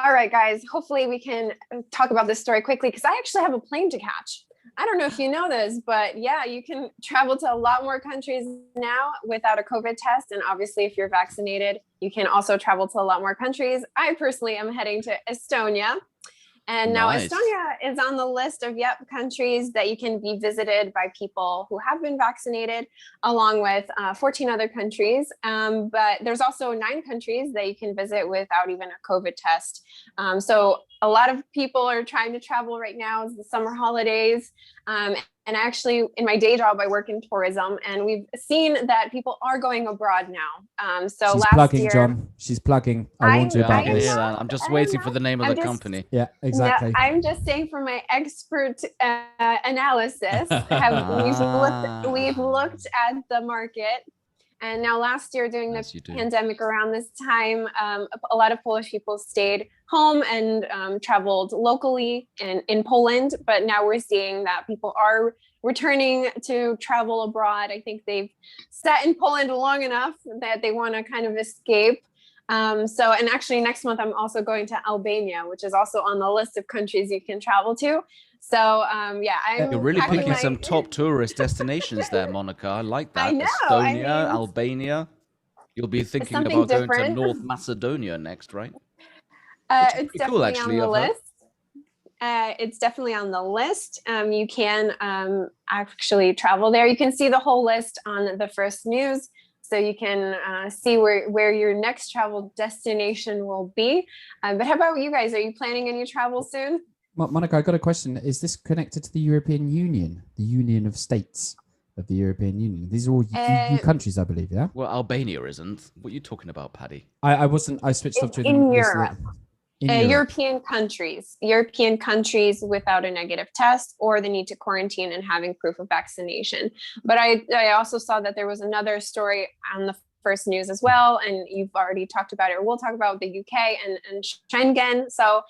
All right, guys, hopefully we can talk about this story quickly because I actually have a plane to catch. I don't know if you know this, but yeah, you can travel to a lot more countries now without a COVID test. And obviously, if you're vaccinated, you can also travel to a lot more countries. I personally am heading to Estonia. And now Nice. Estonia is on the list of countries that you can be visited by people who have been vaccinated, along with 14 other countries. But there's also 9 countries that you can visit without even a COVID test. So a lot of people are trying to travel right now. It's the summer holidays. And actually, in my day job, I work in tourism, and we've seen that people are going abroad now. So She's last plugging, year, John. She's plugging. I warned you Yeah, I about can this. hear that. I'm just waiting for the name of the company. Yeah, exactly. No, I'm just saying from my expert analysis, we've looked at the market. And now last year during the pandemic around this time, a lot of Polish people stayed home and traveled locally in Poland. But now we're seeing that people are returning to travel abroad. I think they've sat in Poland long enough that they want to kind of escape. And actually next month, I'm also going to Albania, which is also on the list of countries you can travel to. So, I'm You're really picking some top tourist destinations there, Monica. I like that. I know, Estonia, Albania. You'll be thinking about going to North Macedonia next, right? It's definitely cool, actually, on the list. It's definitely on the list. You can actually travel there. You can see the whole list on the First News. So you can see where your next travel destination will be. But how about you guys? Are you planning any travel soon? Monica, I got a question. Is this connected to the European Union, the Union of States of the European Union? These are all EU countries, I believe, yeah? Well, Albania isn't. What are you talking about, Paddy? I wasn't. I switched up to in Europe. Europe. European countries without a negative test or the need to quarantine and having proof of vaccination. But I also saw that there was another story on the First News as well, and you've already talked about it. We'll talk about the UK and Schengen. So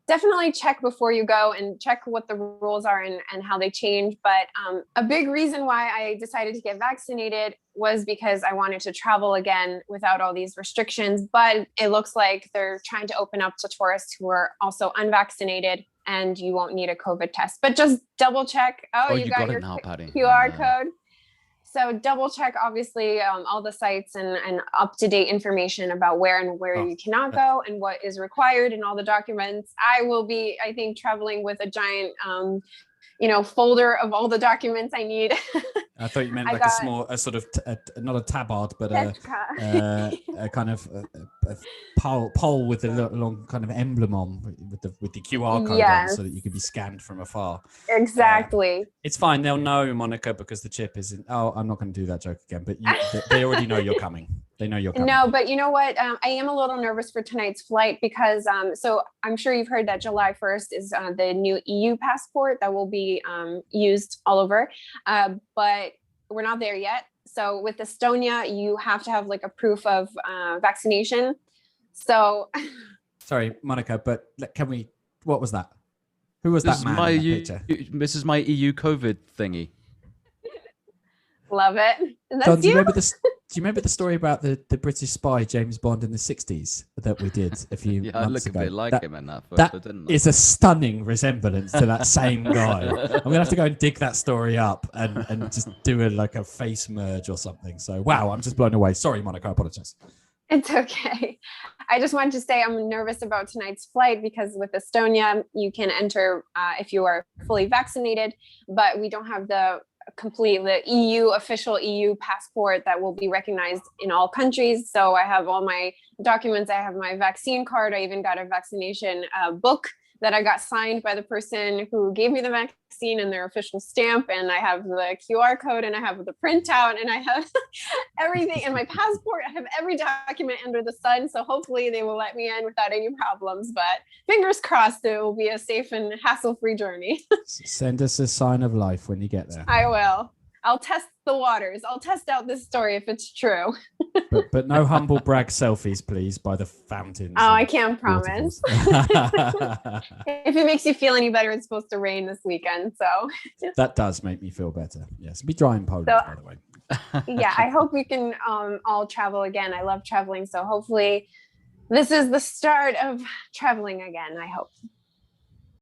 definitely check before you go and check what the rules are and how they change. But a big reason why I decided to get vaccinated was because I wanted to travel again without all these restrictions. But it looks like they're trying to open up to tourists who are also unvaccinated, and you won't need a COVID test. But just double check. Oh, you got your QR code. So double check, obviously, all the sites and up-to-date information about where you cannot go and what is required and all the documents. I will be, I think, traveling with a giant, folder of all the documents I need. I thought you meant like a small, sort of, not a tabard, but a kind of a pole with a long kind of emblem on with the QR code on, so that you can be scanned from afar. Exactly. It's fine. They'll know, Monica, because the chip isn't. Oh, I'm not going to do that joke again. But they already know you're coming. They know you're coming. No, but you know what? I am a little nervous for tonight's flight because so I'm sure you've heard that July 1st is the new EU passport that will be used all over. But we're not there yet. So with Estonia, you have to have like a proof of vaccination. So sorry, Monica, but what was that? Who was that man in that picture? This is my EU COVID thingy. Love it. John, do you remember the story about the British spy James Bond in the 60s that we did a few months ago? I look a bit like him in that photo, didn't I? Is a stunning resemblance to that same guy. I'm going to have to go and dig that story up and just do a face merge or something. So, wow, I'm just blown away. Sorry, Monica, I apologize. It's okay. I just wanted to say I'm nervous about tonight's flight because with Estonia, you can enter if you are fully vaccinated, but we don't have the official EU passport that will be recognized in all countries. So I have all my documents. I have my vaccine card. I even got a vaccination book that I got signed by the person who gave me the vaccine and their official stamp. And I have the QR code and I have the printout and I have everything in my passport. I have every document under the sun. So hopefully they will let me in without any problems, but fingers crossed it will be a safe and hassle-free journey. Send us a sign of life when you get there. I will. I'll test the waters. I'll test out this story if it's true. but no humble brag selfies, please, by the fountains. Oh, I can't promise. If it makes you feel any better, it's supposed to rain this weekend. So that does make me feel better. Yes, be dry in Poland, by the way. Yeah, I hope we can all travel again. I love traveling, so hopefully this is the start of traveling again, I hope.